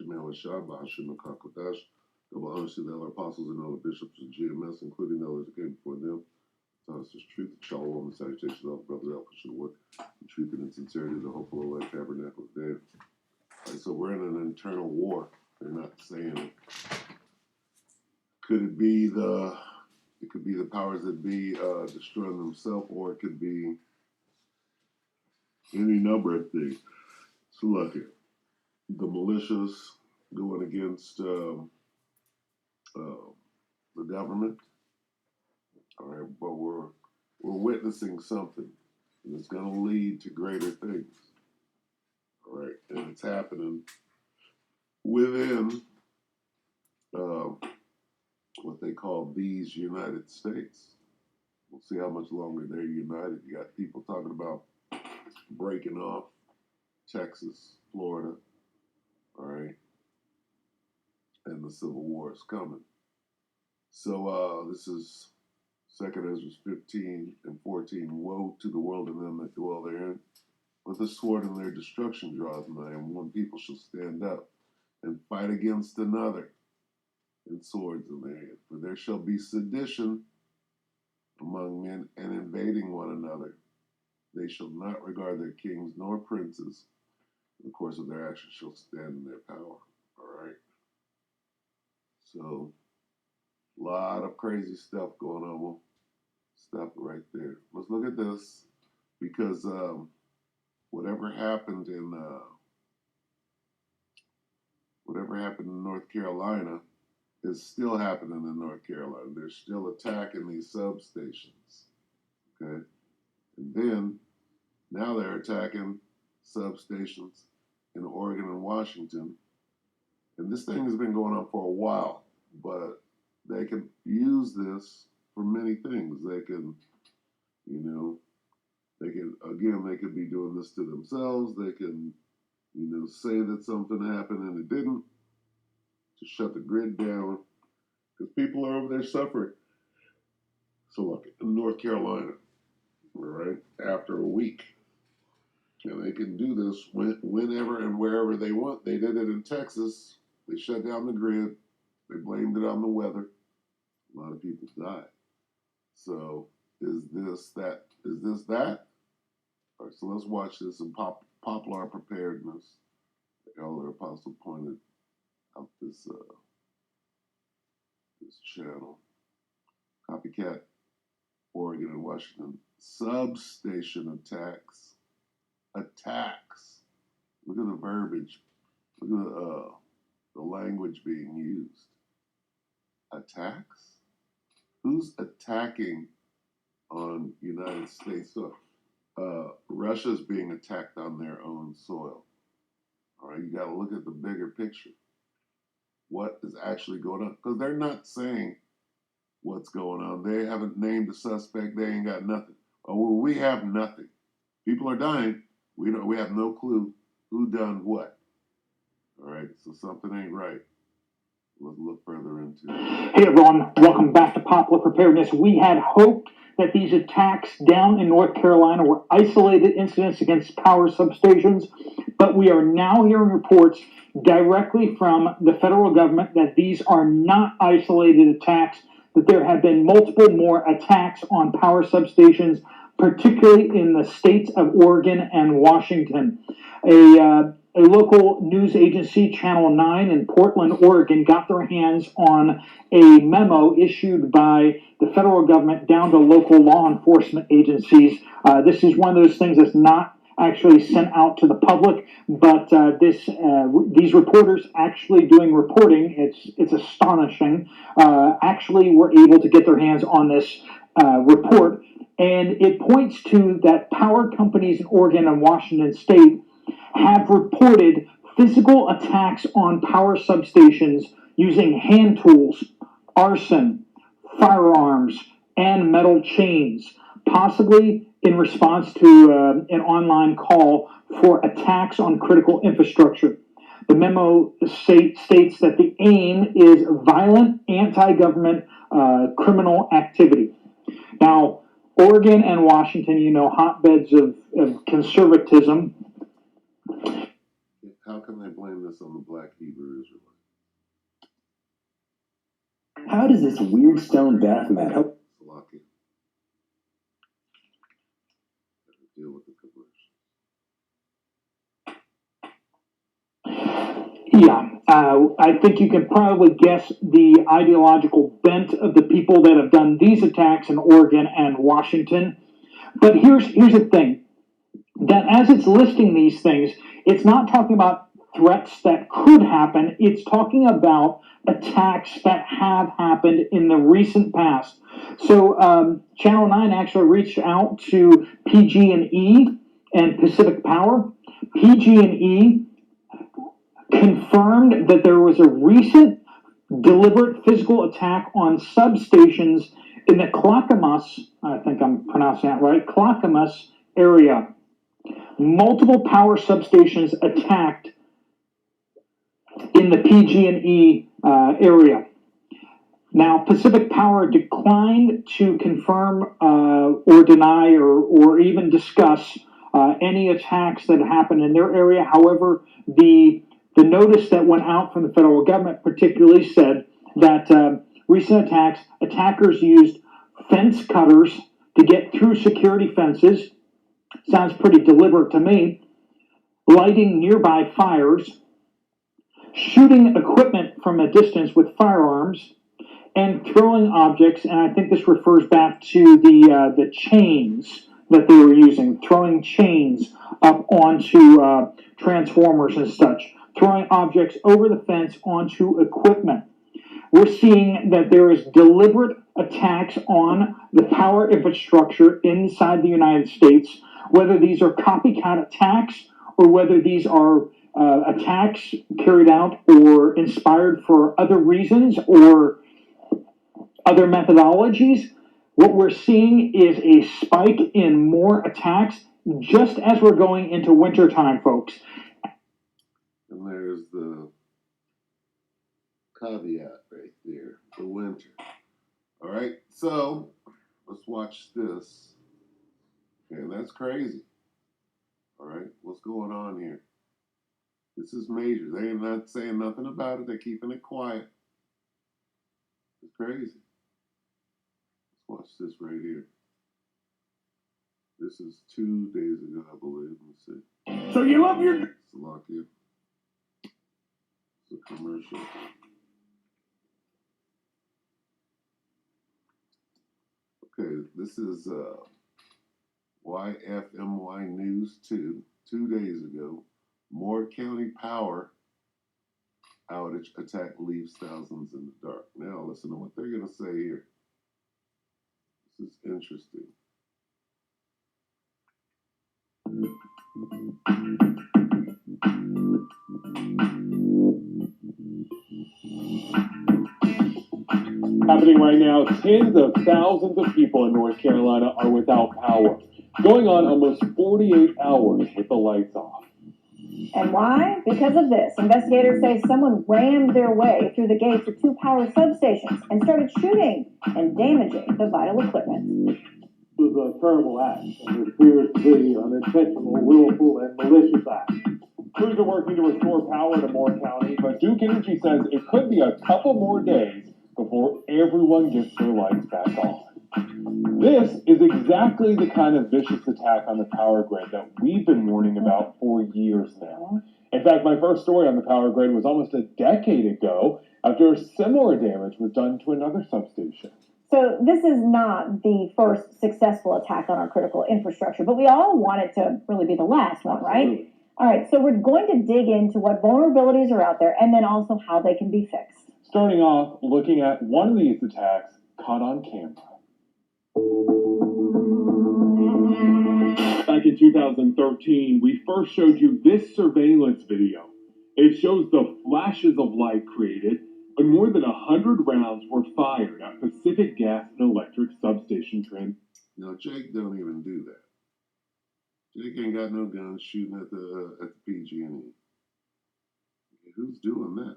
Shemel Ashab, Bahashim Kakodash, double honors to the elder apostles and elder bishops of GMS, including the elders that came before them. Taught us this truth, shalom, and salutations to all the brothers out for work, the truth and sincerity, the hopeful elect tabernacle of David. All right, so we're in an internal war. They're not saying it. Could be the powers that be destroying themselves, or it could be any number of things. So look here, the militias going against the government. All right, but we're witnessing something, and it's going to lead to greater things. All right, and it's happening within what they call these United States. We'll see how much longer they're united. You got people talking about breaking off Texas, Florida, all right, and the Civil War is coming. So this is 2nd Ezra 15 and 14. Woe to the world and them that dwell therein. With the sword in their destruction draweth nigh, and one people shall stand up and fight against another, and swords in their hand. For there shall be sedition among men, and invading one another. They shall not regard their kings nor princes. In the course of their actions shall stand in their power. All right. So, a lot of crazy stuff going on. We'll stop it right there. Let's look at this, because whatever happened in North Carolina is still happening in North Carolina. They're still attacking these substations. Okay, and then now they're attacking substations in Oregon and Washington. And this thing has been going on for a while, but they can use this for many things. They can, they could be doing this to themselves. They can, say that something happened and it didn't, to shut the grid down, because people are over there suffering. So look, in North Carolina, right, after a week, and they can do this whenever and wherever they want. They did it in Texas. They shut down the grid. They blamed it on the weather. A lot of people died. So is this that? All right, so let's watch this in Popular Preparedness. The elder apostle pointed out this channel. Copycat, Oregon and Washington. Substation attacks. Look at the verbiage. Look at the language being used. Attacks? Who's attacking on United States soil? Russia's being attacked on their own soil. All right, you got to look at the bigger picture. What is actually going on? Because they're not saying what's going on. They haven't named the suspect. They ain't got nothing. Oh, well, we have nothing. People are dying. We have no clue who done what. All right, so something ain't right. Let's look further into it. Hey everyone, welcome back to Popular Preparedness. We had hoped that these attacks down in North Carolina were isolated incidents against power substations, but we are now hearing reports directly from the federal government that these are not isolated attacks, that there have been multiple more attacks on power substations, particularly in the states of Oregon and Washington. A local news agency, Channel 9 in Portland, Oregon, got their hands on a memo issued by the federal government down to local law enforcement agencies. This is one of those things that's not actually sent out to the public, but these reporters actually doing reporting, it's astonishing, actually were able to get their hands on this report. And it points to that power companies in Oregon and Washington state have reported physical attacks on power substations using hand tools, arson, firearms, and metal chains, possibly in response to an online call for attacks on critical infrastructure. The memo states that the aim is violent anti-government criminal activity. Now, Oregon and Washington, hotbeds of conservatism. How can they blame join us on the Black Hebrew Israelite. How does this weird stone bath mat help? Salakia. Deal with the commercials. Yeah, I think you can probably guess the ideological bent of the people that have done these attacks in Oregon and Washington. But here's the thing, that as it's listing these things, it's not talking about threats that could happen. It's talking about attacks that have happened in the recent past. So Channel 9 actually reached out to PG&E and Pacific Power. PG&E confirmed that there was a recent deliberate physical attack on substations in the Clackamas, I think I'm pronouncing that right, Clackamas area. Multiple power substations attacked in the PG&E area. Now, Pacific Power declined to confirm or deny or even discuss any attacks that happened in their area. However, the notice that went out from the federal government particularly said that recent attackers used fence cutters to get through security fences. Sounds pretty deliberate to me. Lighting nearby fires, shooting equipment from a distance with firearms, and throwing objects. And I think this refers back to the chains that they were using, throwing chains up onto transformers and such, throwing objects over the fence onto equipment. We're seeing that there is deliberate attacks on the power infrastructure inside the United States, whether these are copycat attacks or whether these are attacks carried out or inspired for other reasons or other methodologies. What we're seeing is a spike in more attacks just as we're going into wintertime, folks. And there's the caveat right there, the winter. All right, so let's watch this. Okay, that's crazy. All right, what's going on here? This is major. They are not saying nothing about it. They're keeping it quiet. It's crazy. Let's watch this right here. This is 2 days ago, I believe. Let's see. So you love your... Salakia. It's a commercial. Okay, this is YFMY News 2 days ago. Moore County power outage attack leaves thousands in the dark. Now listen to what they're going to say here. This is interesting. Happening right now, tens of thousands of people in North Carolina are without power, going on almost 48 hours with the lights off. And why? Because of this. Investigators say someone rammed their way through the gates of two power substations and started shooting and damaging the vital equipment. It was a terrible act, and it appears to be unintentional, willful, and malicious act. Crews are working to restore power to Moore County, but Duke Energy says it could be a couple more days before everyone gets their lights back on. This is exactly the kind of vicious attack on the power grid that we've been warning about for years now. In fact, my first story on the power grid was almost a decade ago after similar damage was done to another substation. So this is not the first successful attack on our critical infrastructure, but we all want it to really be the last one, right? Absolutely. All right, so we're going to dig into what vulnerabilities are out there and then also how they can be fixed. Starting off, looking at one of these attacks caught on camera. Back in 2013, we first showed you this surveillance video. It shows the flashes of light created when more than 100 rounds were fired at Pacific Gas and Electric substation trend. You know, Jake don't even do that. Jake ain't got no guns shooting at the PG&E. Who's doing that?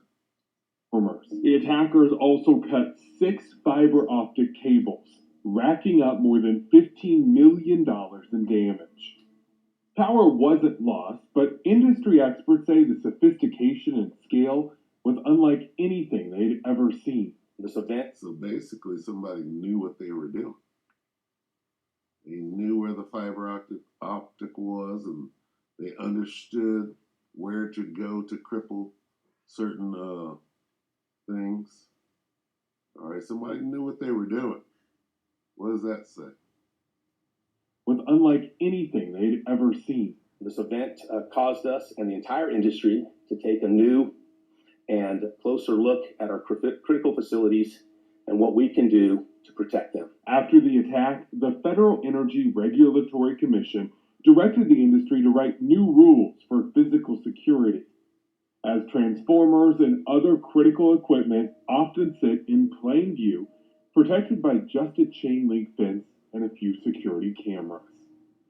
The attackers also cut 6 fiber optic cables, racking up more than $15 million in damage. Power wasn't lost, but industry experts say the sophistication and scale was unlike anything they'd ever seen. This event. So basically, somebody knew what they were doing. They knew where the fiber optic was, and they understood where to go to cripple certain things. All right, somebody knew what they were doing. What does that say? Was unlike anything they'd ever seen. This event caused us and the entire industry to take a new and closer look at our critical facilities and what we can do to protect them. After the attack, the Federal Energy Regulatory Commission directed the industry to write new rules for physical security, as transformers and other critical equipment often sit in plain view, protected by just a chain link fence and a few security cameras.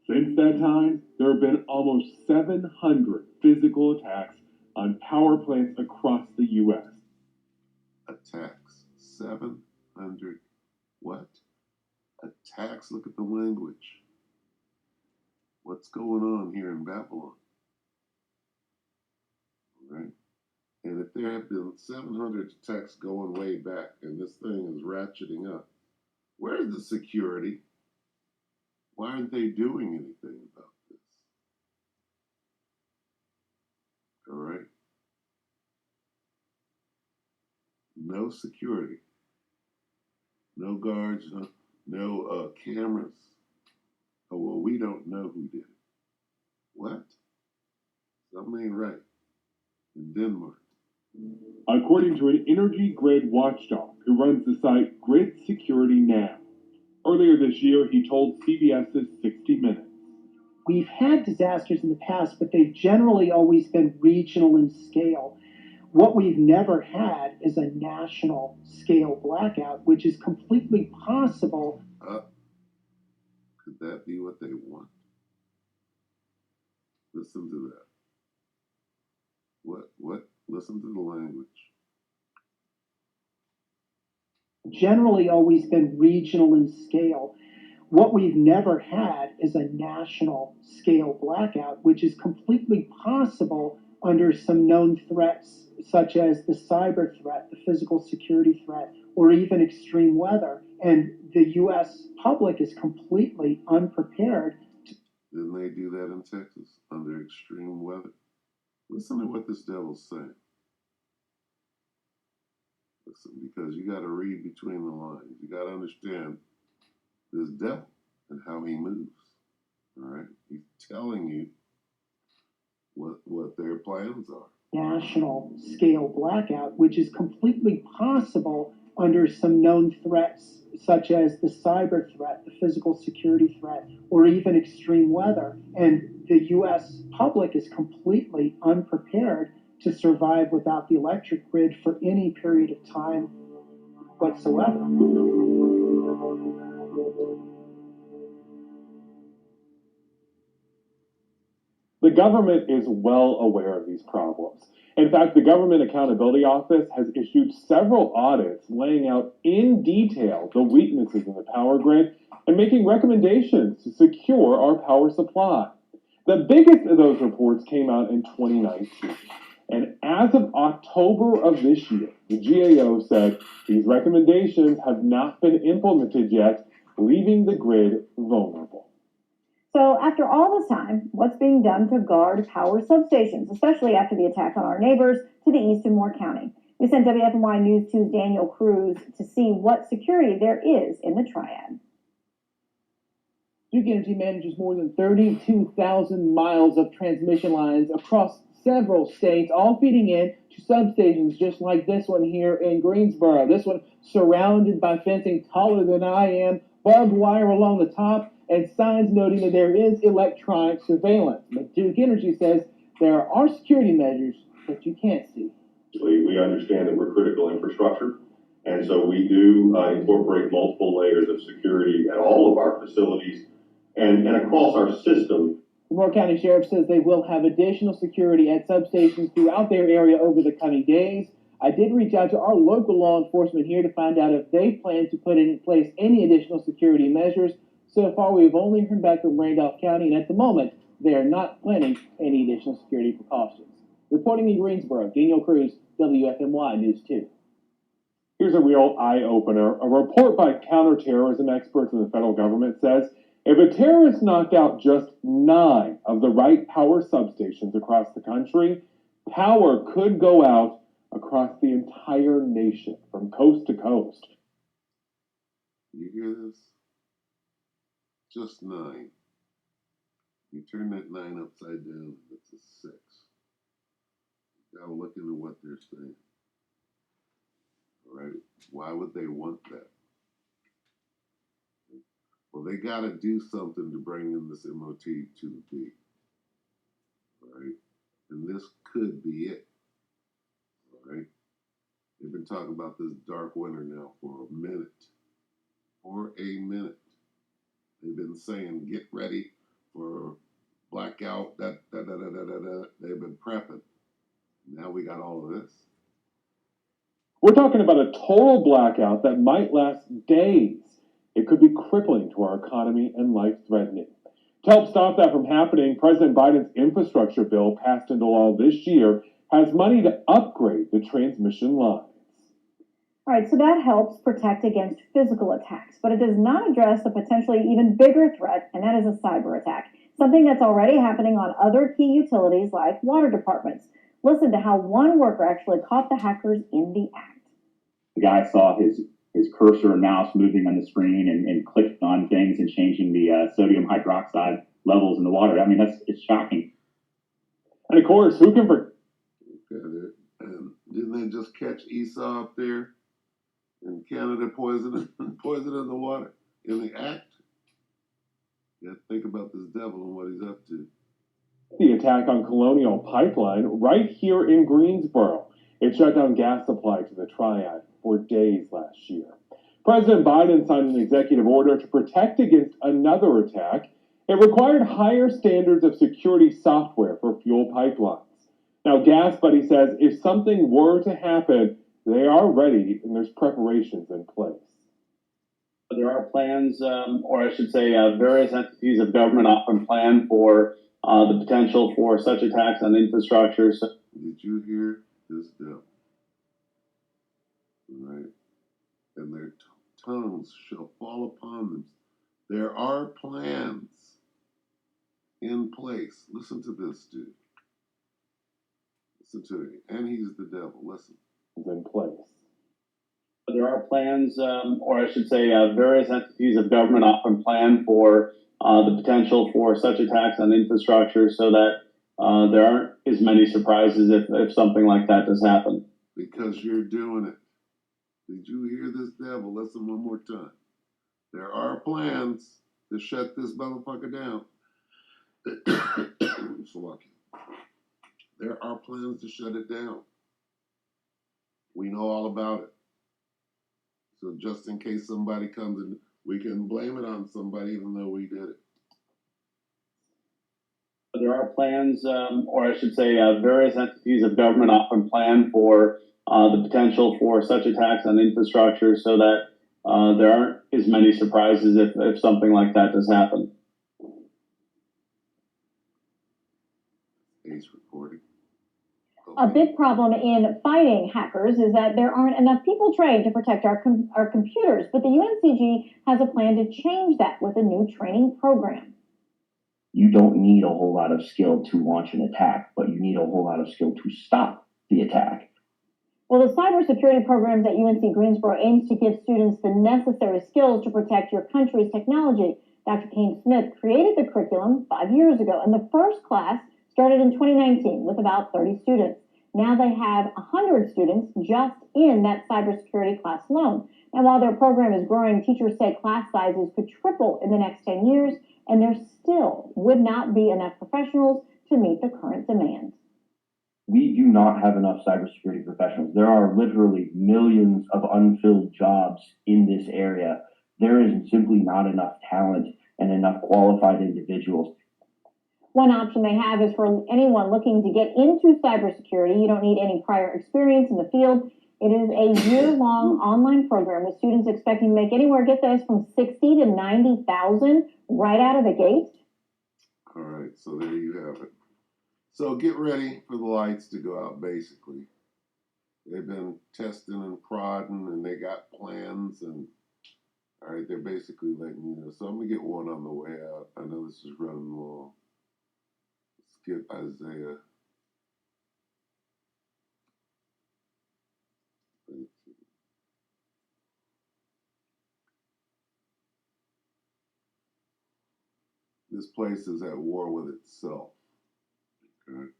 Since that time, there have been almost 700 physical attacks on power plants across the U.S. Attacks. 700 what? Attacks. Look at the language. What's going on here in Babylon? All right? And if there have been 700 attacks going way back and this thing is ratcheting up, where's the security? Why aren't they doing anything about this? All right? No security. No guards, no cameras. Oh, well, we don't know who did it. What? Something ain't right. In Denmark. According to an energy grid watchdog who runs the site Grid Security Now. Earlier this year, he told CBS's 60 Minutes. We've had disasters in the past, but they've generally always been regional in scale. What we've never had is a national scale blackout, which is completely possible. Could that be what they want? Listen to that. What? Listen to the language. Generally always been regional in scale. What we've never had is a national scale blackout, which is completely possible under some known threats, such as the cyber threat, the physical security threat, or even extreme weather. And the U.S. public is completely unprepared. Didn't they do that in Texas under extreme weather? Listen to what this devil's saying. Listen, because you got to read between the lines. You got to understand this devil and how he moves. All right? He's telling you what their plans are. National scale blackout, which is completely possible under some known threats, such as the cyber threat, the physical security threat, or even extreme weather. And the U.S. public is completely unprepared to survive without the electric grid for any period of time whatsoever. The government is well aware of these problems. In fact, the Government Accountability Office has issued several audits laying out in detail the weaknesses in the power grid and making recommendations to secure our power supply. The biggest of those reports came out in 2019. And as of October of this year, the GAO said these recommendations have not been implemented yet, leaving the grid vulnerable. So after all this time, what's being done to guard power substations, especially after the attack on our neighbors to the east in Moore County? We sent WFMY News 2's Daniel Cruz to see what security there is in the triad. Duke Energy manages more than 32,000 miles of transmission lines across several states, all feeding in to substations just like this one here in Greensboro. This one surrounded by fencing taller than I am, barbed wire along the top, and signs noting that there is electronic surveillance. But Duke Energy says there are security measures that you can't see. We understand that we're critical infrastructure, and so we do incorporate multiple layers of security at all of our facilities and across our system. The Moore County Sheriff says they will have additional security at substations throughout their area over the coming days. I did reach out to our local law enforcement here to find out if they plan to put in place any additional security measures. So far, we've only heard back from Randolph County, and at the moment, they are not planning any additional security precautions. Reporting in Greensboro, Daniel Cruz, WFMY News 2. Here's a real eye-opener. A report by counterterrorism experts in the federal government says if a terrorist knocked out just 9 of the right power substations across the country, power could go out across the entire nation, from coast to coast. You hear this? Just 9. You turn that 9 upside down, it's a 6. You gotta look into what they're saying. All right? Why would they want that? Well, they gotta do something to bring in this MOT to the B. All right? And this could be it. All right? They've been talking about this dark winter now for a minute. For a minute. They've been saying, get ready for blackout, da. They've been prepping. Now we got all of this. We're talking about a total blackout that might last days. It could be crippling to our economy and life-threatening. To help stop that from happening, President Biden's infrastructure bill, passed into law this year, has money to upgrade the transmission lines. All right, so that helps protect against physical attacks, but it does not address the potentially even bigger threat, and that is a cyber attack, something that's already happening on other key utilities like water departments. Listen to how one worker actually caught the hackers in the act. The guy saw his cursor and mouse moving on the screen and clicked on things and changing the sodium hydroxide levels in the water. I mean, it's shocking. And of course, who can forget? And didn't they just catch Esau up there in Canada poisoning the water in the act? You gotta think about this devil and what he's up to. The attack on Colonial Pipeline right here in Greensboro. It shut down gas supply to the Triad for days last year. President Biden signed an executive order to protect against another attack. It required higher standards of security software for fuel pipelines. Now, Gas Buddy says if something were to happen, they are ready and there's preparations in place. There are plans, or I should say, various entities of government often plan for the potential for such attacks on infrastructure. So did you hear this devil? Right? And their tongues shall fall upon them. There are plans in place. Listen to this, dude. Listen to it. And he's the devil. Listen. In place. There are plans, or I should say, various entities of government often plan for the potential for such attacks on infrastructure so that there aren't as many surprises if something like that does happen. Because you're doing it. Did you hear this devil? Listen one more time. There are plans to shut this motherfucker down. So lucky. There are plans to shut it down. We know all about it. So just in case somebody comes in, we can blame it on somebody even though we did it. There are plans, or I should say, various entities of government often plan for the potential for such attacks on infrastructure so that there aren't as many surprises if something like that does happen. Ace recording. A big problem in fighting hackers is that there aren't enough people trained to protect our computers, but the UNCG has a plan to change that with a new training program. You don't need a whole lot of skill to launch an attack, but you need a whole lot of skill to stop the attack. Well, the cybersecurity programs at UNC Greensboro aims to give students the necessary skills to protect your country's technology. Dr. Kane Smith created the curriculum 5 years ago, and the first class started in 2019 with about 30 students. Now they have 100 students just in that cybersecurity class alone. And while their program is growing, teachers say class sizes could triple in the next 10 years, and there still would not be enough professionals to meet the current demand. We do not have enough cybersecurity professionals. There are literally millions of unfilled jobs in this area. There is simply not enough talent and enough qualified individuals. One option they have is for anyone looking to get into cybersecurity. You don't need any prior experience in the field. It is a year-long online program with students expecting to make anywhere, get this, from $60,000 to $90,000 right out of the gate. All right, so there you have it. So get ready for the lights to go out, basically. They've been testing and prodding, and they got plans, and all right, they're basically letting you know. So I'm going to get one on the way out. I know this is running long. Let's get Isaiah. This place is at war with itself. Okay.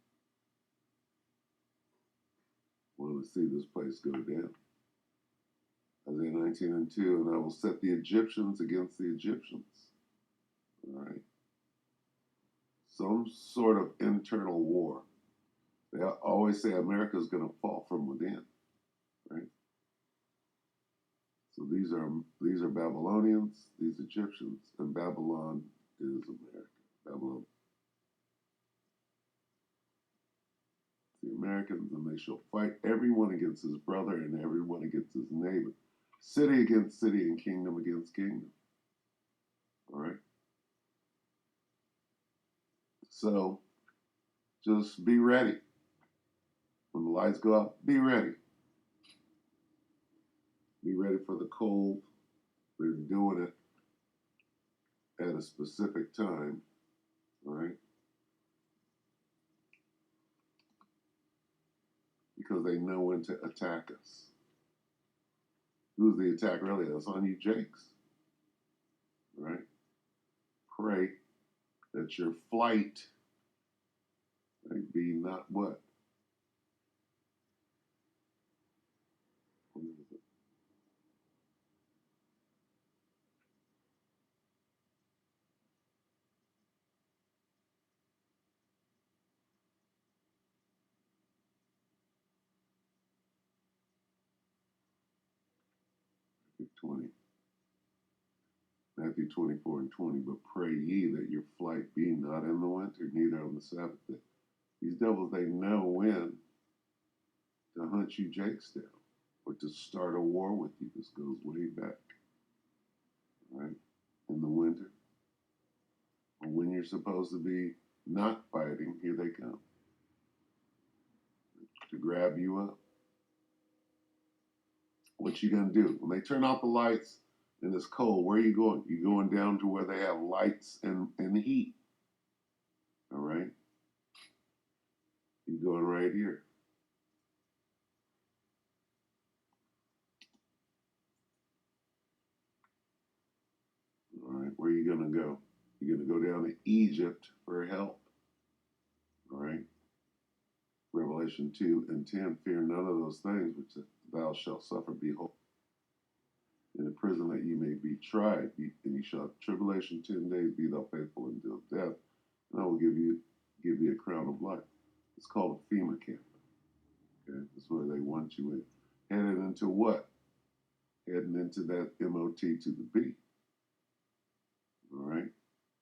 Want to see this place go down. Isaiah 19:2, and I will set the Egyptians against the Egyptians. All right. Some sort of internal war. They always say America is going to fall from within, right? So these are Babylonians, these Egyptians, and Babylon is America. Babylon, the Americans, and they shall fight everyone against his brother and everyone against his neighbor, city against city and kingdom against kingdom. All right. So just be ready. When the lights go out, be ready. Be ready for the cold. They're doing it at a specific time. All right. Because they know when to attack us. Who's the attack really? That's on you, Jakes. Right? Pray that your flight may be not what? What is it? Matthew 20. Matthew 24:20. But pray ye that your flight be not in the winter, neither on the Sabbath day. These devils, they know when to hunt you Jakes down or to start a war with you. This goes way back. Right? In the winter. Or when you're supposed to be not fighting, here they come. To grab you up. What you gonna do? When they turn off the lights and it's cold, where are you going? You're going down to where they have lights and heat. All right? You're going right here. All right, where are you gonna go? You're gonna go down to Egypt for help. All right? Revelation 2:10, fear none of those things which thou shalt suffer, behold. In the prison that you may be tried, and you shall have tribulation 10 days, be thou faithful until death, and I will give you a crown of life. It's called a FEMA camp. Okay, that's where they want you in. Headed into what? Heading into that MOT to the B. All right?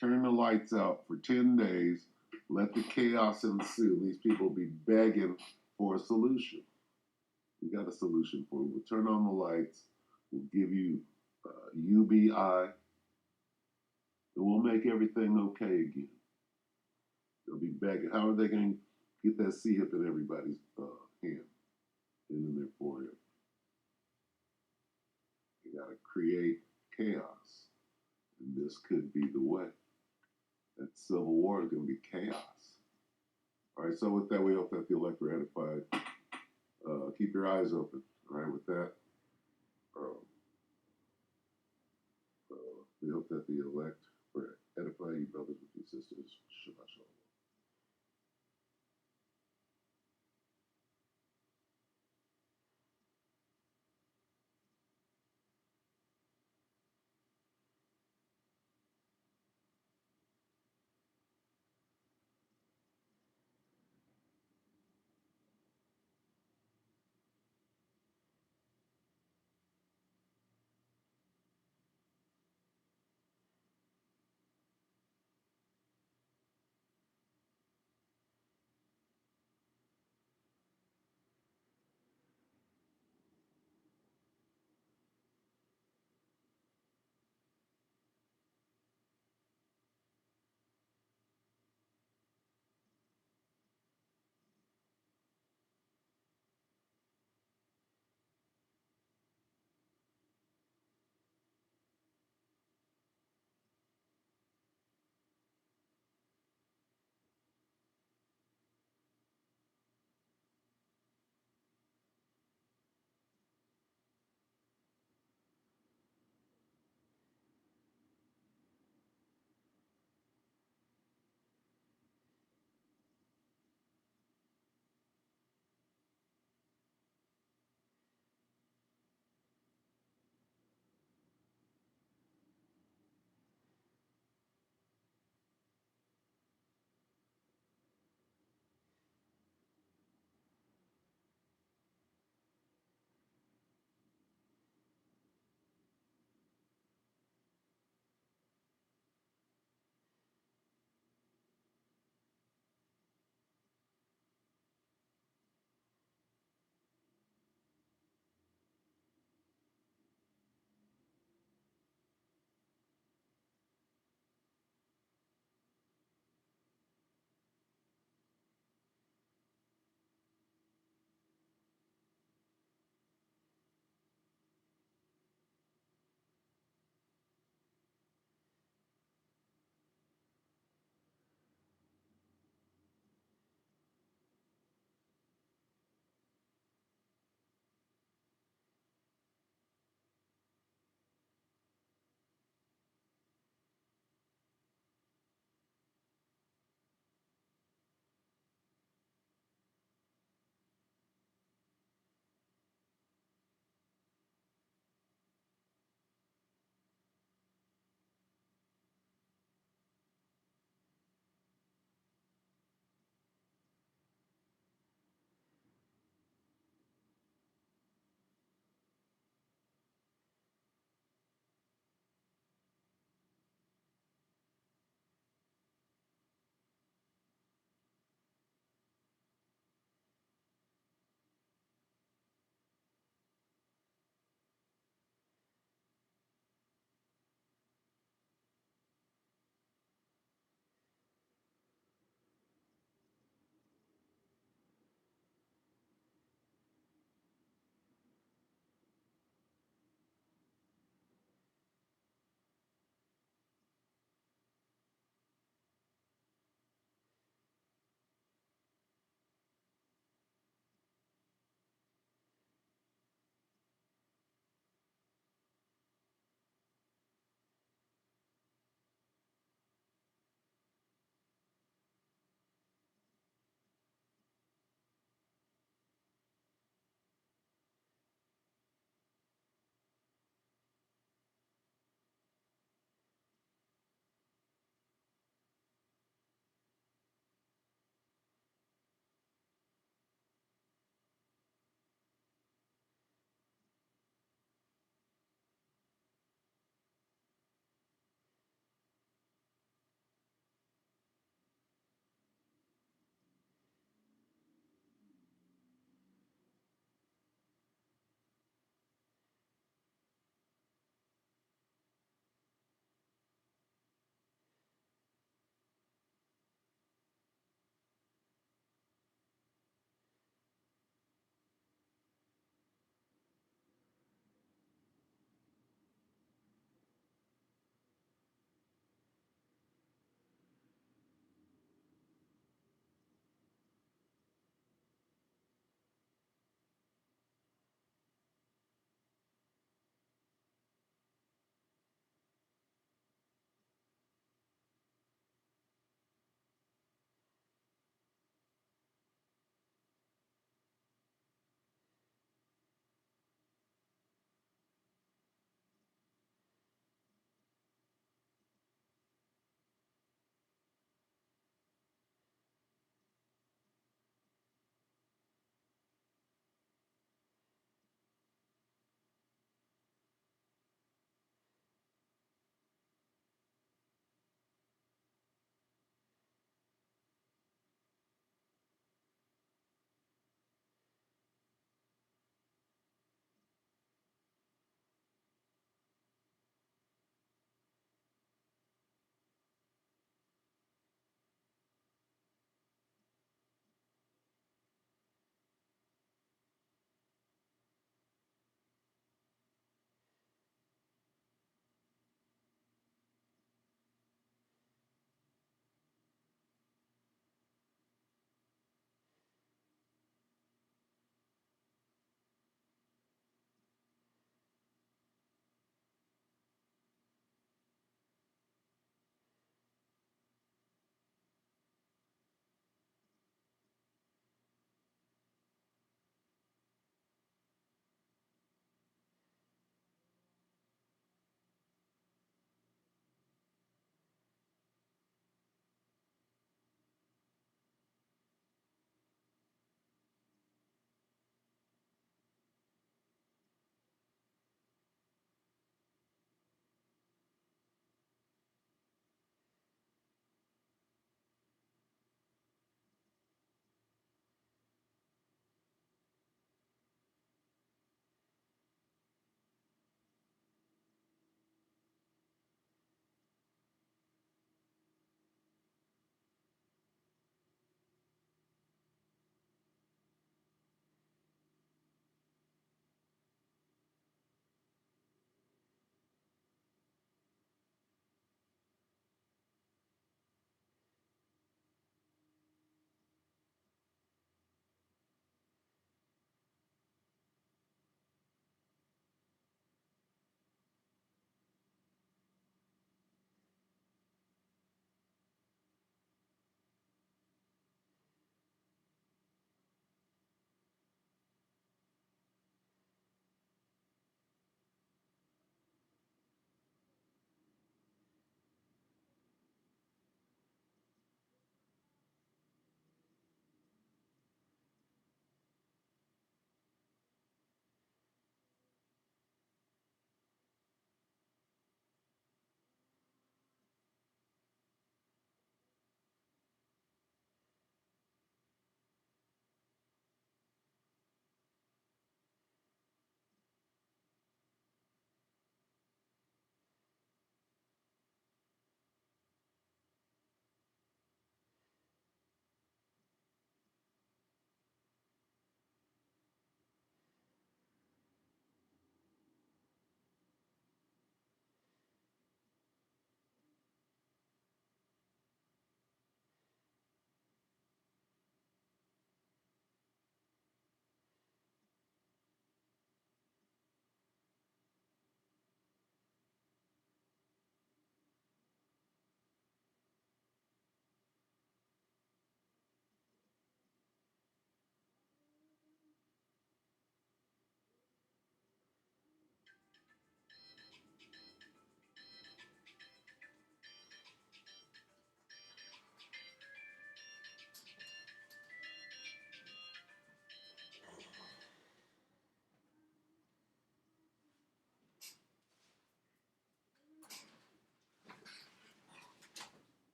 Turn the lights out for 10 days. Let the chaos ensue. These people will be begging for a solution. We got a solution for it. We'll turn on the lights. We'll give you UBI. And we'll make everything okay again. They'll be begging. How are they going to get that C-hip in everybody's hand and in their forehead? They got to create chaos. And this could be the way. That civil war is going to be chaos. All right, so with that, we hope that the elect were edified. Keep your eyes open. All right, with that, we hope that the elect were edified, you brothers and sisters. Shabbat shalom.